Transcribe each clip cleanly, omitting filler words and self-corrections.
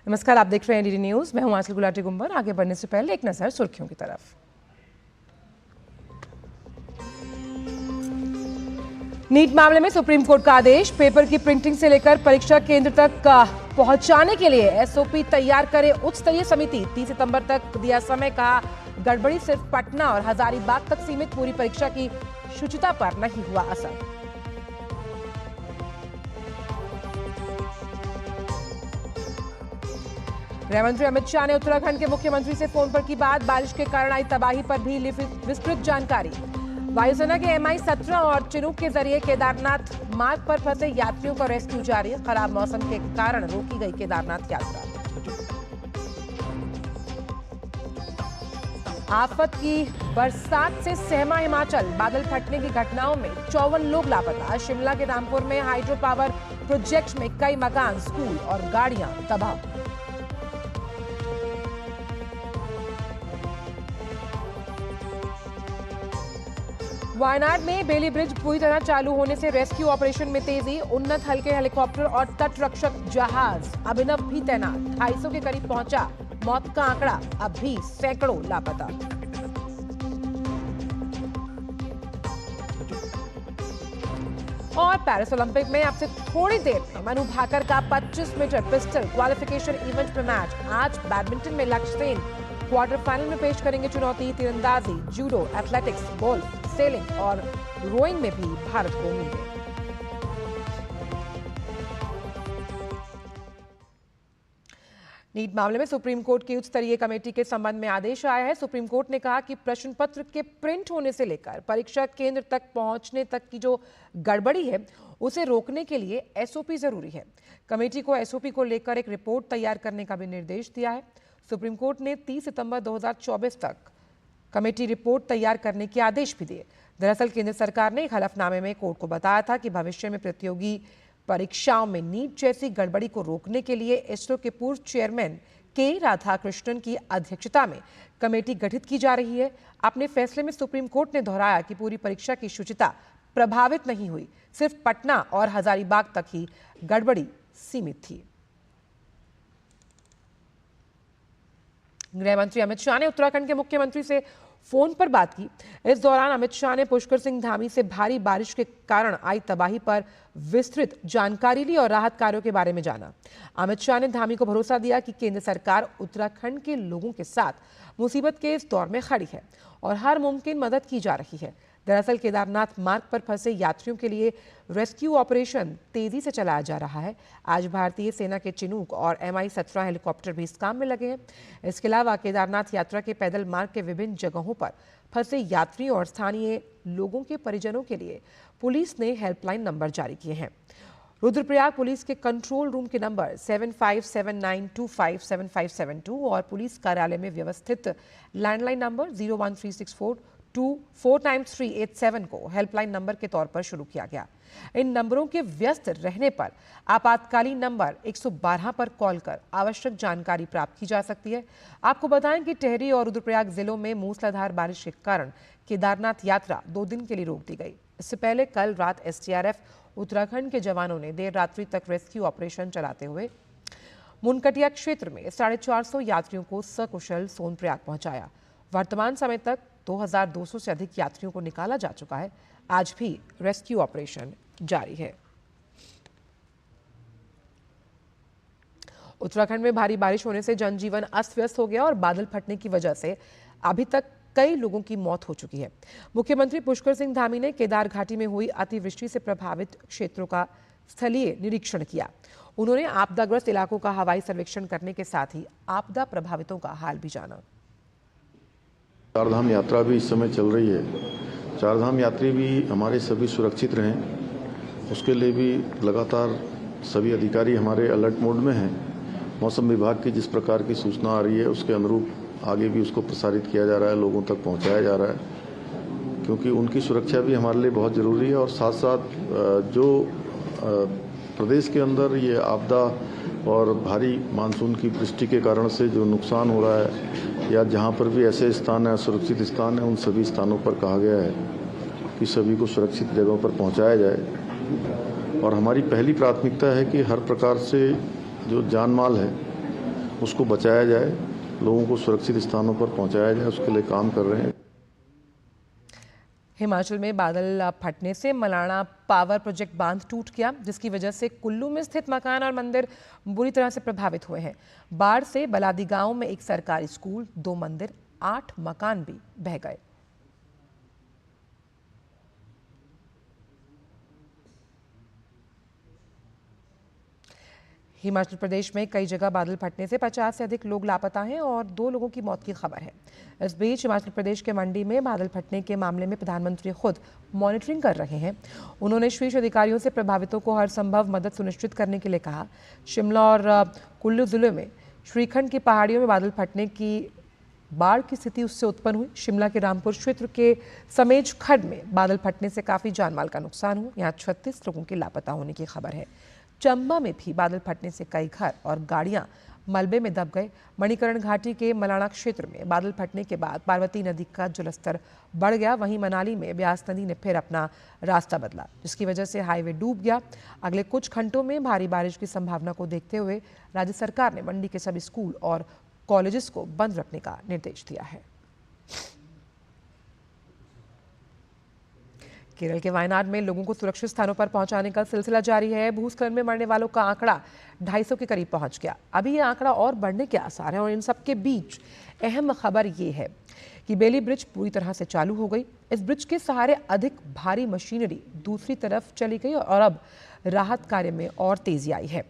नमस्कार, आप देख रहे हैं डीडी न्यूज। मैं हूं आंचल गुलाटी गुंबर। आगे बढ़ने से पहले एक नजर सुर्खियों की तरफ। नीट मामले में सुप्रीम कोर्ट का आदेश। पेपर की प्रिंटिंग से लेकर परीक्षा केंद्र तक पहुंचाने के लिए एसओपी तैयार करे उच्च स्तरीय समिति। 30 सितंबर तक दिया समय। कहा गड़बड़ी सिर्फ पटना और हजारीबाग तक सीमित, पूरी परीक्षा की शुचिता पर नहीं हुआ असर। गृह मंत्री अमित शाह ने उत्तराखंड के मुख्यमंत्री से फोन पर की बात। बारिश के कारण आई तबाही पर भी ली विस्तृत जानकारी। वायुसेना के MI-17 और चिनूक के जरिए केदारनाथ मार्ग पर फंसे यात्रियों का रेस्क्यू जारी। खराब मौसम के कारण रोकी गई केदारनाथ यात्रा। आफत की बरसात से सहमा हिमाचल। बादल फटने की घटनाओं में 54 लोग लापता। शिमला के रामपुर में हाइड्रो पावर प्रोजेक्ट में कई मकान, स्कूल और गाड़ियां तबाह। वायनाड में बेली ब्रिज पूरी तरह चालू होने से रेस्क्यू ऑपरेशन में तेजी। उन्नत हल्के हेलीकॉप्टर और तटरक्षक जहाज अभिनव भी तैनात। 250 के करीब पहुंचा मौत का आंकड़ा। अब भी सैकड़ों लापता। और पेरिस ओलंपिक में अब से थोड़ी देर में मनु भाकर का 25 मीटर पिस्टल क्वालिफिकेशन इवेंट में मैच। आज बैडमिंटन में लक्ष्य सेन क्वार्टर फाइनल में पेश करेंगे चुनौती। तीरंदाजी, जूडो, एथलेटिक्स, गोल्फ, सेलिंग और रोइंग में भी भारत को उम्मीदें। नीट मामले में सुप्रीम कोर्ट की उच्च स्तरीय कमेटी के संबंध में आदेश आया है। सुप्रीम कोर्ट ने कहा कि प्रश्न पत्र के प्रिंट होने से लेकर परीक्षा केंद्र तक पहुंचने तक की जो गड़बड़ी है उसे रोकने के लिए एसओपी जरूरी है। कमेटी को एसओपी को लेकर एक रिपोर्ट तैयार करने का भी निर्देश दिया है। सुप्रीम कोर्ट ने 30 सितंबर 2024 तक कमेटी रिपोर्ट तैयार करने के आदेश भी दिए। दरअसल केंद्र सरकार ने एक हलफनामे में कोर्ट को बताया था कि भविष्य में प्रतियोगी परीक्षाओं में नीट जैसी गड़बड़ी को रोकने के लिए इसरो के पूर्व चेयरमैन के राधाकृष्णन की अध्यक्षता में कमेटी गठित की जा रही है। अपने फैसले में सुप्रीम कोर्ट ने दोहराया कि पूरी परीक्षा की शुचिता प्रभावित नहीं हुई, सिर्फ पटना और हजारीबाग तक ही गड़बड़ी सीमित थी। गृह मंत्री अमित शाह ने उत्तराखंड के मुख्यमंत्री से फोन पर बात की। इस दौरान अमित शाह ने पुष्कर सिंह धामी से भारी बारिश के कारण आई तबाही पर विस्तृत जानकारी ली और राहत कार्यों के बारे में जाना। अमित शाह ने धामी को भरोसा दिया कि केंद्र सरकार उत्तराखंड के लोगों के साथ मुसीबत के इस दौर में खड़ी है और हर मुमकिन मदद की जा रही है। दरअसल केदारनाथ मार्ग पर फंसे यात्रियों के लिए रेस्क्यू ऑपरेशन तेजी से चलाया जा रहा है। आज भारतीय सेना के चिनूक और MI-17 हेलीकॉप्टर भी इस काम में लगे हैं। इसके अलावा केदारनाथ यात्रा के पैदल मार्ग के विभिन्न जगहों पर फंसे यात्रियों और स्थानीय लोगों के परिजनों के लिए पुलिस ने हेल्पलाइन नंबर जारी किए हैं। रुद्रप्रयाग पुलिस के कंट्रोल रूम के नंबर 7579257572 और पुलिस कार्यालय में व्यवस्थित लैंडलाइन नंबर 01364249387 को हेल्पलाइन नंबर के तौर पर शुरू किया गया। इन नंबरों के व्यस्त रहने पर आपातकालीन नंबर 112 पर कॉल कर आवश्यक जानकारी प्राप्त की जा सकती है। आपको बताएं कि टिहरी और रुद्रप्रयाग जिलों में मूसलाधार बारिश के कारण केदारनाथ यात्रा 2 दिन के लिए रोक दी गई। इससे पहले कल रात SDRF उत्तराखंड के जवानों ने देर रात्रि तक रेस्क्यू ऑपरेशन चलाते हुए मुनकटिया क्षेत्र में 450 यात्रियों को सकुशल सोनप्रयाग पहुंचाया। वर्तमान समय तक 2200 से अधिक यात्रियों को निकाला जा चुका है। आज भी रेस्क्यू ऑपरेशन जारी है। उत्तराखंड में भारी बारिश होने से जनजीवन अस्त व्यस्त हो गया और बादल फटने की वजह से अभी तक कई लोगों की मौत हो चुकी है। मुख्यमंत्री पुष्कर सिंह धामी ने केदार घाटी में हुई अतिवृष्टि से प्रभावित क्षेत्रों का स्थलीय निरीक्षण किया। उन्होंने आपदाग्रस्त इलाकों का हवाई सर्वेक्षण करने के साथ ही आपदा प्रभावितों का हाल भी जाना। चारधाम यात्रा भी इस समय चल रही है। चारधाम यात्री भी हमारे सभी सुरक्षित रहें, उसके लिए भी लगातार सभी अधिकारी हमारे अलर्ट मोड में हैं। मौसम विभाग की जिस प्रकार की सूचना आ रही है उसके अनुरूप आगे भी उसको प्रसारित किया जा रहा है, लोगों तक पहुंचाया जा रहा है, क्योंकि उनकी सुरक्षा भी हमारे लिए बहुत ज़रूरी है। और साथ साथ जो प्रदेश के अंदर ये आपदा और भारी मानसून की वृष्टि के कारण से जो नुकसान हो रहा है या जहाँ पर भी ऐसे स्थान है, सुरक्षित स्थान है, उन सभी स्थानों पर कहा गया है कि सभी को सुरक्षित जगहों पर पहुँचाया जाए। और हमारी पहली प्राथमिकता है कि हर प्रकार से जो जान माल है उसको बचाया जाए, लोगों को सुरक्षित स्थानों पर पहुँचाया जाए, उसके लिए काम कर रहे हैं। हिमाचल में बादल फटने से मलाणा पावर प्रोजेक्ट बांध टूट गया, जिसकी वजह से कुल्लू में स्थित मकान और मंदिर बुरी तरह से प्रभावित हुए हैं। बाढ़ से बलादी गांव में एक सरकारी स्कूल, 2 मंदिर, 8 मकान भी बह गए। हिमाचल प्रदेश में कई जगह बादल फटने से 50 से अधिक लोग लापता हैं और 2 लोगों की मौत की खबर है। इस बीच हिमाचल प्रदेश के मंडी में बादल फटने के मामले में प्रधानमंत्री खुद मॉनिटरिंग कर रहे हैं। उन्होंने शीर्ष अधिकारियों से प्रभावितों को हर संभव मदद सुनिश्चित करने के लिए कहा। शिमला और कुल्लू जिले में श्रीखंड की पहाड़ियों में बादल फटने की बाढ़ की स्थिति उससे उत्पन्न हुई। शिमला के रामपुर क्षेत्र के समेज खड्ड में बादल फटने से काफी जानमाल का नुकसान हुआ। यहाँ 36 लोगों के लापता होने की खबर है। चंबा में भी बादल फटने से कई घर और गाड़ियां मलबे में दब गए। मणिकरण घाटी के मलाणा क्षेत्र में बादल फटने के बाद पार्वती नदी का जलस्तर बढ़ गया। वहीं मनाली में ब्यास नदी ने फिर अपना रास्ता बदला, जिसकी वजह से हाईवे डूब गया। अगले कुछ घंटों में भारी बारिश की संभावना को देखते हुए राज्य सरकार ने मंडी के सभी स्कूल और कॉलेजेस को बंद रखने का निर्देश दिया है। केरल के वायनाड में लोगों को सुरक्षित स्थानों पर पहुंचाने का सिलसिला जारी है। भूस्खलन में मरने वालों का आंकड़ा 250 के करीब पहुंच गया। अभी ये आंकड़ा और बढ़ने के आसार हैं और इन सब के बीच अहम खबर ये है कि बेली ब्रिज पूरी तरह से चालू हो गई। इस ब्रिज के सहारे अधिक भारी मशीनरी दूसरी तरफ चली गई और अब राहत कार्य में और तेजी आई है।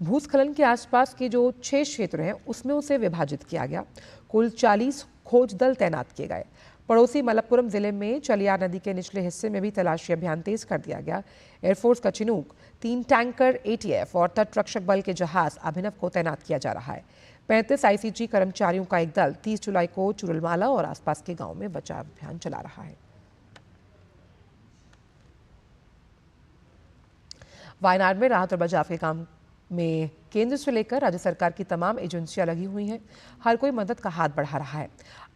भूस्खलन के आसपास के जो 6 क्षेत्र हैं उसमें उसे विभाजित किया गया। कुल 40 खोज दल तैनात किए गए। पड़ोसी मलप्पुरम जिले में चलियार नदी के निचले हिस्से में भी तलाशी अभियान तेज कर दिया गया। एयरफोर्स का चिनूक, 3 टैंकर ATF और तट रक्षक बल के जहाज अभिनव को तैनात किया जा रहा है। 35 ICG कर्मचारियों का एक दल 30 जुलाई को चुरलमाला और आसपास के गांव में बचाव अभियान चला रहा है। वायनाड में राहत और बचाव के काम में केंद्र से लेकर राज्य सरकार की तमाम एजेंसियां लगी हुई हैं। हर कोई मदद का हाथ बढ़ा रहा है।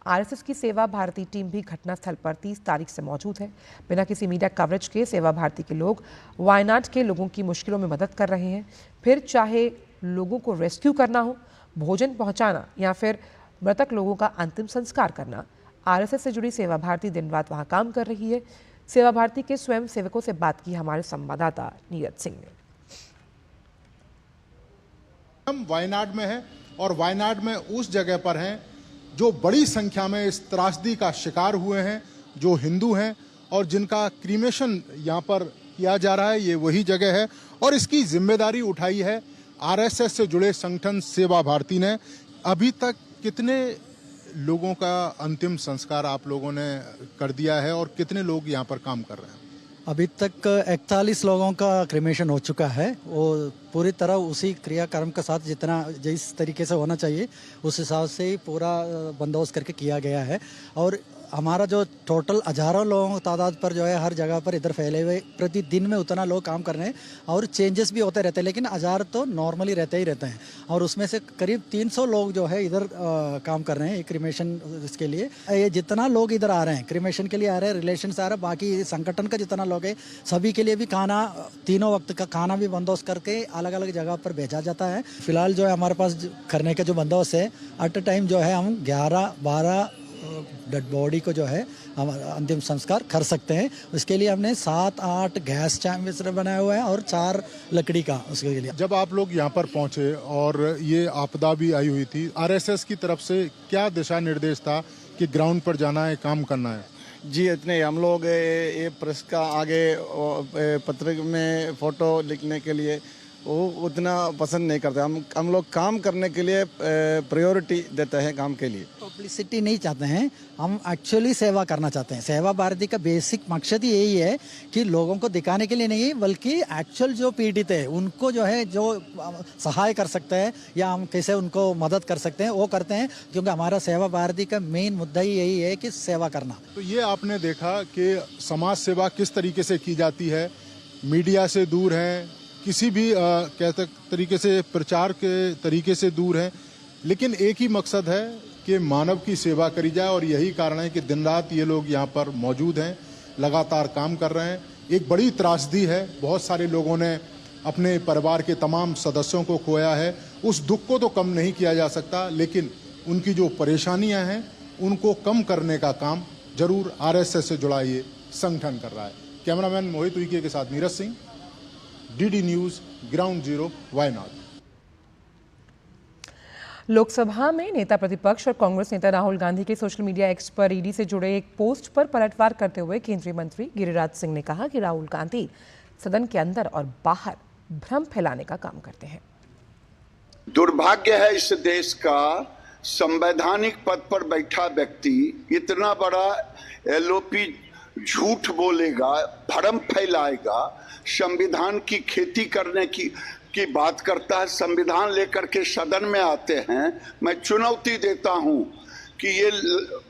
RSS की सेवा भारती टीम भी घटनास्थल पर 30 तारीख से मौजूद है। बिना किसी मीडिया कवरेज के सेवा भारती के लोग वायनाड के लोगों की मुश्किलों में मदद कर रहे हैं। फिर चाहे लोगों को रेस्क्यू करना हो, भोजन पहुंचाना या फिर मृतक लोगों का अंतिम संस्कार करना, RSS से जुड़ी सेवा भारती दिन रात वहां काम कर रही है। सेवा भारती के स्वयं सेवकों से बात की हमारे संवाददाता नीरज सिंह ने। हम वायनाड में हैं और वायनाड में उस जगह पर हैं जो बड़ी संख्या में इस त्रासदी का शिकार हुए हैं, जो हिंदू हैं और जिनका क्रीमेशन यहाँ पर किया जा रहा है। ये वही जगह है और इसकी जिम्मेदारी उठाई है RSS से जुड़े संगठन सेवा भारती ने। अभी तक कितने लोगों का अंतिम संस्कार आप लोगों ने कर दिया है और कितने लोग यहाँ पर काम कर रहे हैं? अभी तक 41 लोगों का क्रिमेशन हो चुका है। वो पूरी तरह उसी क्रियाक्रम के साथ जिस तरीके से होना चाहिए उस हिसाब से ही पूरा बंदोबस्त करके किया गया है। और हमारा जो टोटल हजारों लोगों की तादाद पर जो है हर जगह पर इधर फैले हुए प्रतिदिन में उतना लोग काम कर रहे हैं और चेंजेस भी होते रहते हैं, लेकिन 1000 तो नॉर्मली रहते ही रहते हैं। और उसमें से करीब 300 लोग जो है इधर काम कर रहे हैं क्रिमेशन इसके लिए। ये जितना लोग इधर आ रहे हैं क्रिमेशन के लिए आ रहे हैं, रिलेशन से आ रहे हैं, बाकी संगठन का जितना लोग है सभी के लिए भी खाना, तीनों वक्त का खाना भी बंदोबस्त करके अलग अलग जगह पर भेजा जाता है। फिलहाल जो है हमारे पास करने का जो बंदोबस्त है एट अ टाइम जो है हम 11-12 डेड बॉडी को जो है हम अंतिम संस्कार कर सकते हैं। उसके लिए हमने 7-8 गैस चैम्बर बनाए हुए हैं और 4 लकड़ी का उसके लिए। जब आप लोग यहाँ पर पहुँचे और ये आपदा भी आई हुई थी, RSS की तरफ से क्या दिशा निर्देश था कि ग्राउंड पर जाना है, काम करना है? जी, इतने हम लोग ये प्रेस का आगे पत्रिका में फ़ोटो लिखने के लिए वो उतना पसंद नहीं करते। हम लोग काम करने के लिए प्रायोरिटी देते हैं, काम के लिए। पब्लिसिटी नहीं चाहते हैं, हम एक्चुअली सेवा करना चाहते हैं। सेवा भारती का बेसिक मकसद ही यही है कि लोगों को दिखाने के लिए नहीं, बल्कि एक्चुअल जो पीड़ित है उनको जो है जो सहाय कर सकते हैं या हम कैसे उनको मदद कर सकते हैं वो करते हैं, क्योंकि हमारा सेवा भारती का मेन मुद्दा ही यही है कि सेवा करना। तो ये आपने देखा कि समाज सेवा किस तरीके से की जाती है, मीडिया से दूर है, किसी भी तरीके से प्रचार के तरीके से दूर है, लेकिन एक ही मकसद है कि मानव की सेवा करी जाए और यही कारण है कि दिन रात ये लोग यहाँ पर मौजूद हैं, लगातार काम कर रहे हैं। एक बड़ी त्रासदी है, बहुत सारे लोगों ने अपने परिवार के तमाम सदस्यों को खोया है। उस दुख को तो कम नहीं किया जा सकता, लेकिन उनकी जो परेशानियां हैं उनको कम करने का काम जरूर आरएसएस से जुड़ा ये संगठन कर रहा है। कैमरामैन मोहित उइके के साथ Neeraj Singh, DD news, ground zero, Wayanad. Lok Sabha में नेता प्रतिपक्ष और कांग्रेस नेता राहुल गांधी के सोशल मीडिया एक्स पर ईडी से जुड़े एक पोस्ट पर पलटवार करते हुए केंद्रीय मंत्री गिरिराज सिंह ने कहा कि राहुल गांधी सदन के अंदर और बाहर भ्रम फैलाने का काम करते हैं। दुर्भाग्य है इस देश का, संवैधानिक पद पर बैठा व्यक्ति इतना बड़ा एलओपी झूठ बोलेगा, भ्रम फैलाएगा, संविधान की खेती करने की बात करता है, संविधान लेकर के सदन में आते हैं। मैं चुनौती देता हूं कि ये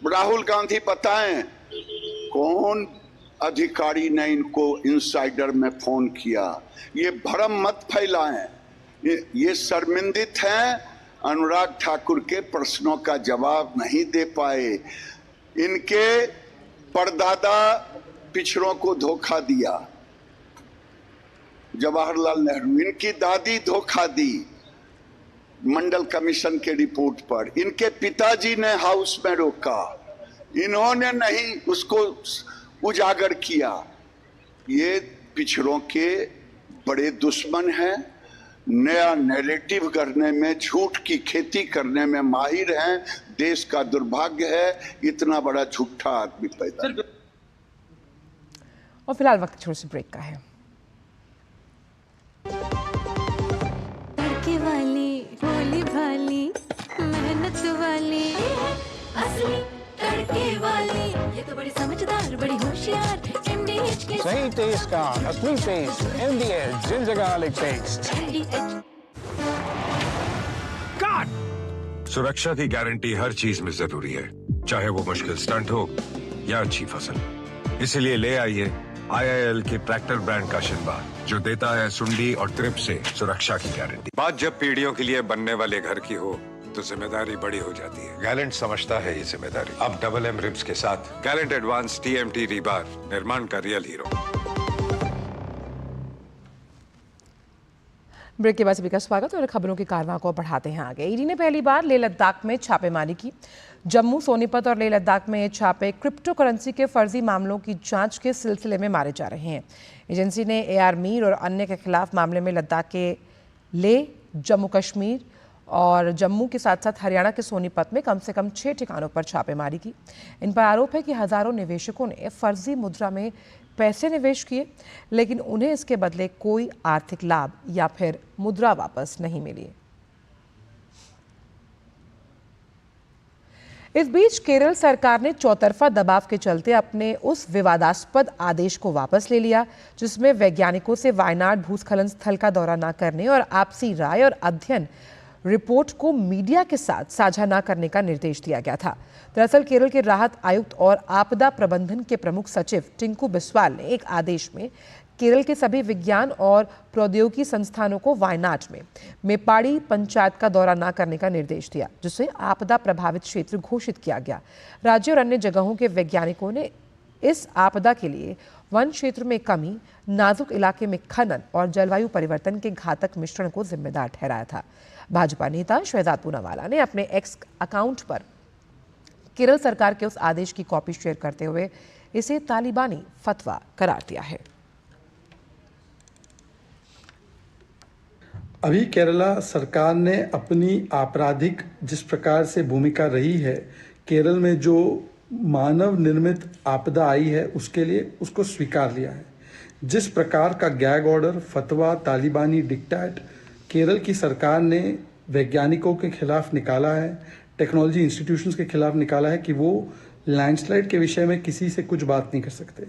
राहुल गांधी बताएं कौन अधिकारी ने इनको इनसाइडर में फोन किया। ये भ्रम मत फैलाएं, ये शर्मिंदित हैं, अनुराग ठाकुर के प्रश्नों का जवाब नहीं दे पाए। इनके परदादा पिछड़ों को धोखा दिया, जवाहरलाल नेहरू, इनकी दादी धोखा दी मंडल कमीशन के रिपोर्ट पर, इनके पिताजी ने हाउस में रोका, इन्होंने नहीं उसको उजागर किया। ये पिछड़ों के बड़े दुश्मन हैं, नया नैरेटिव करने में, झूठ की खेती करने में माहिर हैं। देश का दुर्भाग्य है इतना बड़ा झूठा आदमी पैदा। और फिलहाल वक्त छोटे से ब्रेक का है। तड़के वाली, भोली भाली, मेहनत वाली, असली तड़के वाली, ये तो बड़ी समझदार, बड़ी होशियार, MDH के सही टेस्ट का असली taste, MDH ginger garlic paste. सुरक्षा की गारंटी हर चीज में जरूरी है, चाहे वो मुश्किल स्टंट हो या अच्छी फसल। इसीलिए ले आइए IIL के ट्रैक्टर ब्रांड का शिनबा, जो देता है सुंडी और ट्रिप से सुरक्षा की गारंटी। बात जब पीढ़ियों के लिए बनने वाले घर की हो तो जिम्मेदारी बड़ी हो जाती है। गैलेंट समझता है ये जिम्मेदारी। अब डबल M रिब्स के साथ गैलेंट एडवांस TMT रीबार, निर्माण का रियल हीरो। ब्रेक के बाद सभी का स्वागत और खबरों की कारवां को बढ़ाते हैं आगे। ईडी ने पहली बार लेह लद्दाख में छापेमारी की। जम्मू, सोनीपत और लेह लद्दाख में ये छापे क्रिप्टो करेंसी के फर्जी मामलों की जांच के सिलसिले में मारे जा रहे हैं। एजेंसी ने AR मीर और अन्य के खिलाफ मामले में लद्दाख के लेह, जम्मू कश्मीर और जम्मू के साथ साथ हरियाणा के सोनीपत में कम से कम 6 ठिकानों पर छापेमारी की। इन पर आरोप है कि हजारों निवेशकों ने फर्जी मुद्रा में पैसे निवेश किए, लेकिन उन्हें इसके बदले कोई आर्थिक लाभ या फिर मुद्रा वापस नहीं मिली। इस बीच केरल सरकार ने चौतरफा दबाव के चलते अपने उस विवादास्पद आदेश को वापस ले लिया, जिसमें वैज्ञानिकों से वायनाड भूस्खलन स्थल का दौरा न करने और आपसी राय और अध्ययन रिपोर्ट को मीडिया के साथ साझा न करने का निर्देश दिया गया था। दरअसल केरल के राहत आयुक्त और आपदा प्रबंधन के प्रमुख सचिव टिंकू बिस्वाल ने एक आदेश में केरल के सभी विज्ञान और प्रौद्योगिकी संस्थानों को वायनाड में मेपाड़ी पंचायत का दौरा न करने का निर्देश दिया, जिसे आपदा प्रभावित क्षेत्र घोषित किया गया। राज्य और अन्य जगहों के वैज्ञानिकों ने इस आपदा के लिए वन क्षेत्र में कमी, नाजुक इलाके में खनन और जलवायु परिवर्तन के घातक मिश्रण को जिम्मेदार ठहराया था। भाजपा नेता शहजाद पूनावाला ने अपने एक्स अकाउंट पर केरल सरकार के उस आदेश की कॉपी शेयर करते हुए इसे तालिबानी फतवा करार दिया है। अभी केरला सरकार ने अपनी आपराधिक जिस प्रकार से भूमिका रही है, केरल में जो मानव निर्मित आपदा आई है उसके लिए उसको स्वीकार लिया है। जिस प्रकार का गैग ऑर्डर, फतवा, तालिबानी डिक्टेट केरल की सरकार ने वैज्ञानिकों के खिलाफ निकाला है, टेक्नोलॉजी इंस्टीट्यूशंस के खिलाफ निकाला है कि वो लैंडस्लाइड के विषय में किसी से कुछ बात नहीं कर सकते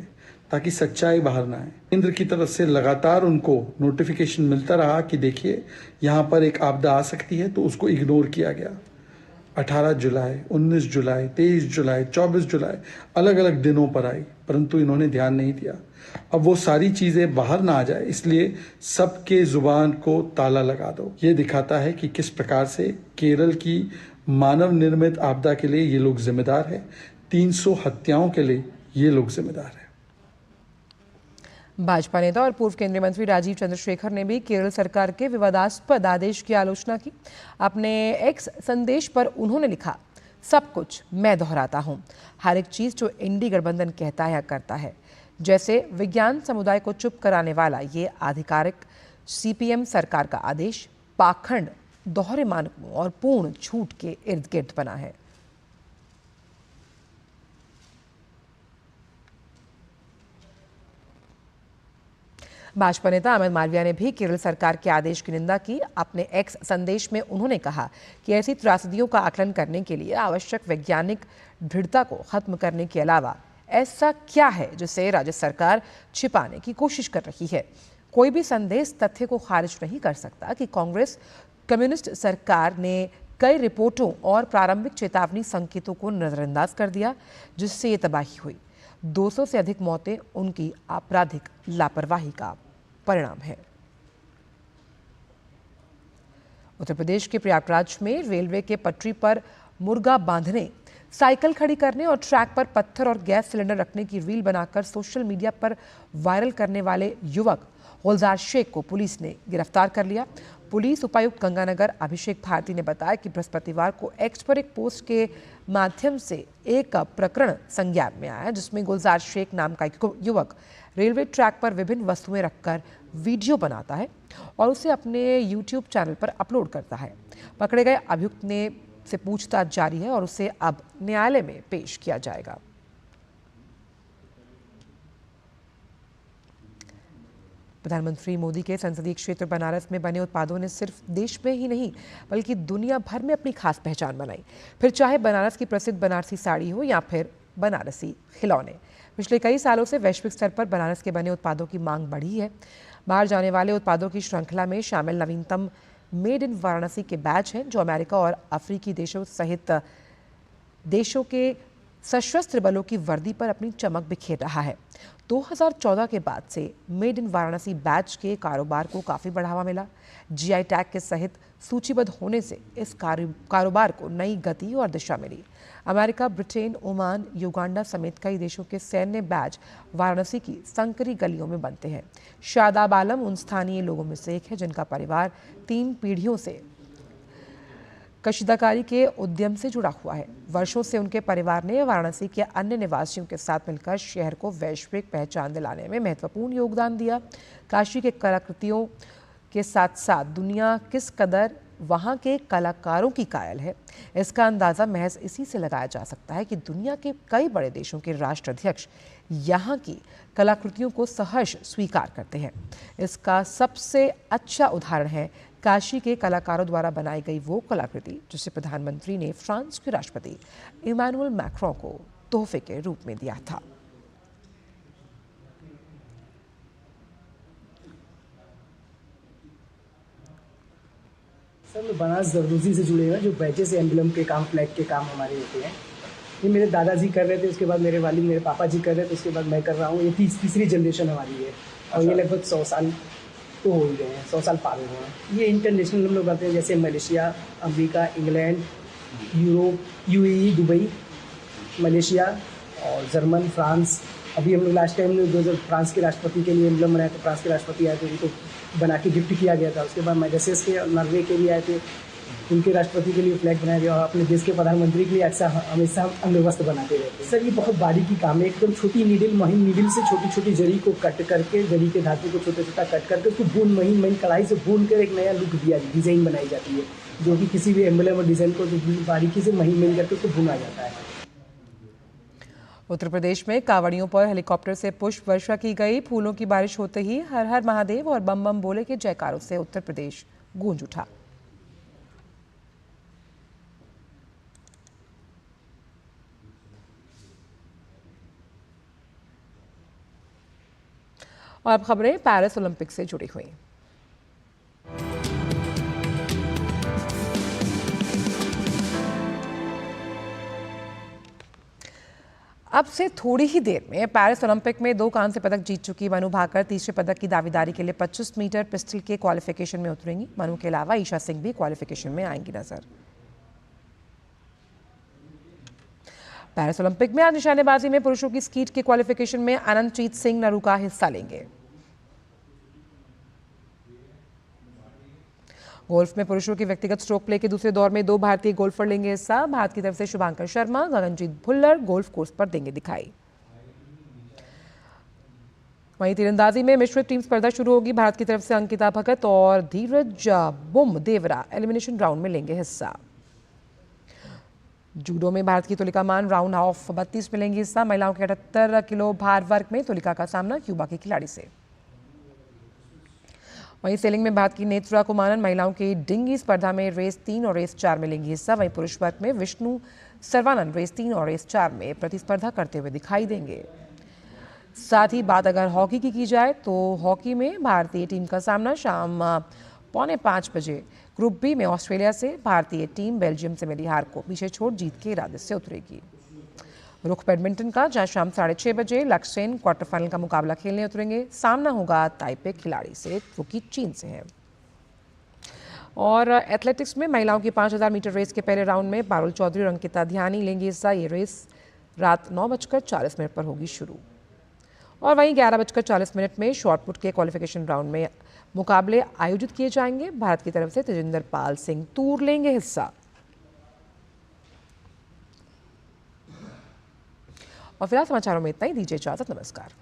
ताकि सच्चाई बाहर ना आए। केंद्र की तरफ से लगातार उनको नोटिफिकेशन मिलता रहा कि देखिए यहाँ पर एक आपदा आ सकती है, तो उसको इग्नोर किया गया। 18 जुलाई, 19 जुलाई, 23 जुलाई, 24 जुलाई अलग अलग दिनों पर आई, परंतु इन्होंने ध्यान नहीं दिया। अब वो सारी चीजें बाहर ना आ जाए, इसलिए सबके जुबान को ताला लगा दो। ये दिखाता है कि किस प्रकार से केरल की मानव निर्मित आपदा के लिए ये लोग जिम्मेदार है। 300 हत्याओं के लिए ये लोग जिम्मेदार है। भाजपा नेता और पूर्व केंद्रीय मंत्री राजीव चंद्रशेखर ने भी केरल सरकार के विवादास्पद आदेश की आलोचना की। अपने एक्स संदेश पर उन्होंने लिखा, सब कुछ मैं दोहराता हूं, हर एक चीज जो इंडी गठबंधन कहता है या करता है, जैसे विज्ञान समुदाय को चुप कराने वाला ये आधिकारिक सीपीएम सरकार का आदेश पाखंड, दोहरे मानकों और पूर्ण झूठ के इर्द गिर्द बना है। भाजपा नेता अमित मालविया ने भी केरल सरकार के आदेश की निंदा की। अपने एक्स संदेश में उन्होंने कहा कि ऐसी त्रासदियों का आकलन करने के लिए आवश्यक वैज्ञानिक दृढ़ता को खत्म करने के अलावा ऐसा क्या है जिसे राज्य सरकार छिपाने की कोशिश कर रही है। कोई भी संदेश तथ्य को खारिज नहीं कर सकता कि कांग्रेस कम्युनिस्ट सरकार ने कई रिपोर्टों और प्रारंभिक चेतावनी संकेतों को नजरअंदाज कर दिया, जिससे ये तबाही हुई। 200 से अधिक मौतें उनकी आपराधिक लापरवाही का परिणाम है। उत्तर प्रदेश के प्रयागराज में रेलवे के पटरी पर मुर्गा बांधने, साइकिल खड़ी करने और ट्रैक पर पत्थर और गैस सिलेंडर रखने की रील बनाकर सोशल मीडिया पर वायरल करने वाले युवक गुलजार शेख को पुलिस ने गिरफ्तार कर लिया। पुलिस उपायुक्त गंगानगर अभिषेक भारती ने बताया कि बृहस्पतिवार को एक्स पर एक पोस्ट के माध्यम से एक प्रकरण संज्ञान में आया, जिसमें गुलजार शेख नाम का एक युवक रेलवे ट्रैक पर विभिन्न वस्तुएं रखकर वीडियो बनाता है और उसे अपने यूट्यूब चैनल पर अपलोड करता है। पकड़े गए अभियुक्त ने से पूछताछ जारी है और उसे अब न्यायालय में पेश किया जाएगा। प्रधानमंत्री मोदी के संसदीय क्षेत्र बनारस में बने उत्पादों ने सिर्फ देश में ही नहीं बल्कि दुनिया भर में अपनी खास पहचान बनाई। फिर चाहे बनारस की प्रसिद्ध बनारसी साड़ी हो या फिर बनारसी खिलौने, पिछले कई सालों से वैश्विक स्तर पर बनारस के बने उत्पादों की मांग बढ़ी है। बाहर जाने वाले उत्पादों की श्रृंखला में शामिल नवीनतम मेड इन वाराणसी के बैच हैं, जो अमेरिका और अफ्रीकी देशों सहित देशों के सशस्त्र बलों की वर्दी पर अपनी चमक बिखेर रहा है। 2014 के बाद से मेड इन वाराणसी बैच के कारोबार को काफ़ी बढ़ावा मिला। जीआई टैग के सहित सूचीबद्ध होने से इस कारोबार को नई गति और दिशा मिली। अमेरिका, ब्रिटेन, ओमान, युगांडा समेत कई देशों के सैन्य बैच वाराणसी की संकरी गलियों में बनते हैं। शादाब आलम उन स्थानीय लोगों में से एक है जिनका परिवार 3 पीढ़ियों से कशीदाकारी के उद्यम से जुड़ा हुआ है। वर्षों से उनके परिवार ने वाराणसी के अन्य निवासियों के साथ मिलकर शहर को वैश्विक पहचान दिलाने में महत्वपूर्ण योगदान दिया। काशी के कलाकृतियों के साथ साथ दुनिया किस कदर वहाँ के कलाकारों की कायल है, इसका अंदाज़ा महज इसी से लगाया जा सकता है कि दुनिया के कई बड़े देशों के राष्ट्राध्यक्ष यहाँ की कलाकृतियों को सहर्ष स्वीकार करते हैं। इसका सबसे अच्छा उदाहरण है काशी के कलाकारों द्वारा बनाई गई वो कलाकृति जिसे प्रधानमंत्री ने फ्रांस के राष्ट्रपति इमैनुअल मैक्रों को तोहफे के रूप में दिया था। सर, मैं बनारस जरदोजी से जुड़े हुए हैं, जो बैचेस एम्बलम के काम, फ्लैग के काम हमारे होते हैं। ये मेरे दादाजी कर रहे थे, उसके बाद मेरे वालिद, मेरे पापा जी कर रहे थे, उसके बाद मैं कर रहा हूँ। ये तीसरी जनरेशन हमारी है और ये लगभग 100 साल तो हो ही गए हैं, 100 साल पार हो गए हैं। ये इंटरनेशनल हम लोग आते हैं, जैसे Malaysia, America, England, Europe, UAE, Dubai, Malaysia और जर्मन, फ्रांस। अभी हम लोग लास्ट टाइम जो फ्रांस के राष्ट्रपति के लिए एम्बलम बनाया, तो फ्रांस के राष्ट्रपति आए थे, उनको बना के गिफ्ट किया गया था। उसके बाद मैगसेस के नॉर्वे के लिए आए थे, उनके राष्ट्रपति के लिए फ्लैग बनाया गया और अपने देश के प्रधानमंत्री के लिए अक्सर हमेशा हम वस्त्र बनाते रहते हैं। सर, ये बहुत बारीकी काम है, एकदम छोटी नीडल, महीन नीडल से छोटी छोटी जरी को कट करके, जरी के धातु को छोटा छोटा कट करके उसको भून, महीन कढ़ाई से भून कर एक नया लुक दिया, डिज़ाइन बनाई जाती है, जो कि किसी भी एम्बलम और डिज़ाइन को बारीकी से महीन करके उसको भुना जाता है। उत्तर प्रदेश में कांवड़ियों पर हेलीकॉप्टर से पुष्प वर्षा की गई। फूलों की बारिश होते ही हर हर महादेव और बम बम बोले के जयकारों से उत्तर प्रदेश गूंज उठा। और अब खबरें पेरिस ओलंपिक से जुड़ी हुई। अब से थोड़ी ही देर में पेरिस ओलंपिक में 2 कांस्य पदक जीत चुकी मनु भाकर तीसरे पदक की दावेदारी के लिए 25 मीटर पिस्टल के क्वालिफिकेशन में उतरेंगी। मनु के अलावा ईशा सिंह भी क्वालिफिकेशन में आएंगी नजर। पेरिस ओलंपिक में आज निशानेबाजी में पुरुषों की स्कीट के क्वालिफिकेशन में अनंतजीत सिंह नरूका हिस्सा लेंगे। गोल्फ में पुरुषों के व्यक्तिगत स्ट्रोक प्ले के दूसरे दौर में 2 भारतीय गोल्फर लेंगे हिस्सा। भारत की तरफ से शुभांकर शर्मा, गगनजीत भुल्लर गोल्फ कोर्स पर देंगे दिखाई। वहीं तीरंदाजी में मिश्रित टीम स्पर्धा शुरू होगी। भारत की तरफ से अंकिता भगत और धीरज बुम देवरा एलिमिनेशन राउंड में लेंगे हिस्सा। जूडो में भारत की तुलिका मान राउंड ऑफ 32 में लेंगी हिस्सा। महिलाओं के 78 किलो भार वर्ग में तुलिका का सामना क्यूबा के खिलाड़ी से। वहीं सेलिंग में भारत की नेत्रा कुमारन महिलाओं की डिंगी स्पर्धा में रेस 3 और रेस 4 में लेंगी हिस्सा। वहीं पुरुष वर्ग में विष्णु सर्वानंद रेस 3 और रेस 4 में प्रतिस्पर्धा करते हुए दिखाई देंगे। साथ ही बात अगर हॉकी की जाए तो हॉकी में भारतीय टीम का सामना शाम 4:45 बजे ग्रुप बी में ऑस्ट्रेलिया से। भारतीय टीम बेल्जियम से मिली हार को पीछे छोड़ जीत के इरादे से उतरेगी। रुख बैडमिंटन का, जहां शाम 6:30 बजे लक्ष्य सेन क्वार्टर फाइनल का मुकाबला खेलने उतरेंगे। सामना होगा ताइपे खिलाड़ी से, जो कि चीन से है। और एथलेटिक्स में महिलाओं की 5000 मीटर रेस के पहले राउंड में पारुल चौधरी और अंकिता ध्यानी लेंगी हिस्सा। ये रेस रात 9:40 पर होगी शुरू। और वहीं 11:40 में शॉटपुट के क्वालिफिकेशन राउंड में मुकाबले आयोजित किए जाएंगे। भारत की तरफ से तेजिंदर पाल सिंह तूर लेंगे हिस्सा। और फिलहाल समाचारों में इतना ही। दीजिए इजाजत, नमस्कार।